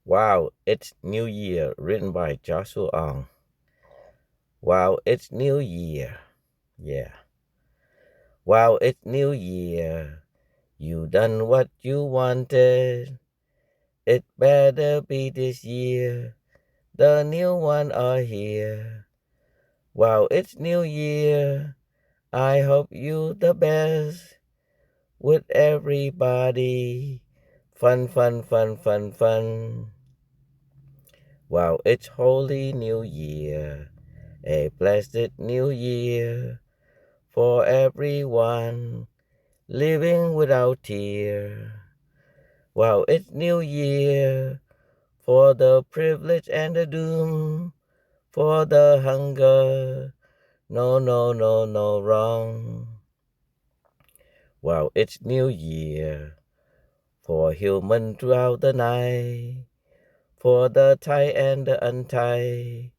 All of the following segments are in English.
Wow, it's New Year, written by Joshua Ong. Wow, it's New Year. Yeah. Wow, it's New Year. You done what you wanted. It better be this year. The new one are here. Wow, it's New Year. I hope you the best with everybody. Fun, fun, fun, fun, fun. Wow, it's Holy New Year. A blessed new year for everyone living without tear. Wow, it's New Year for the privilege and the doom, for the hunger. No, no, no, no wrong. Wow, it's New Year for human throughout the night, for the tie and the untie.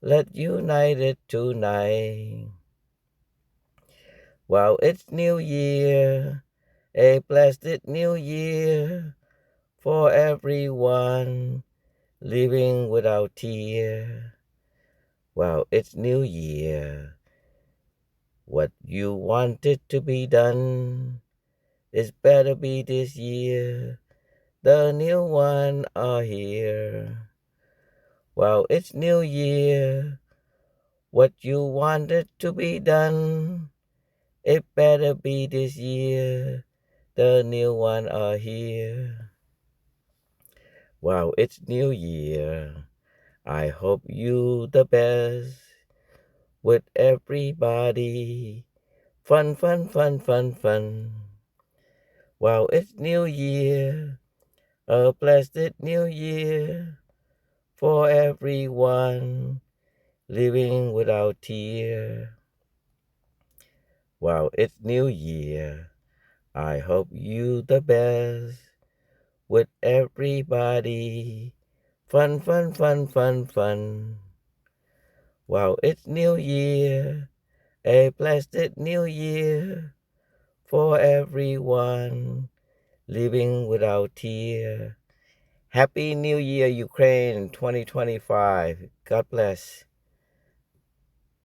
Let unite it tonight. Wow, it's New Year, a blessed New Year for everyone living without tear. Wow, it's New Year. What you wanted to be done is better be this year. The new one are here. Wow, it's New Year. What you wanted to be done, it better be this year. The new one are here. Wow, it's New Year. I hope you the best with everybody. Fun, fun, fun, fun, fun. Wow, it's New Year. A blessed New Year for everyone living without tear. Wow, it's New Year. I hope you the best with everybody. Fun, fun, fun, fun, fun. Wow, it's New Year, a blessed New Year for everyone living without tear. Happy New Year, Ukraine 2025. God bless.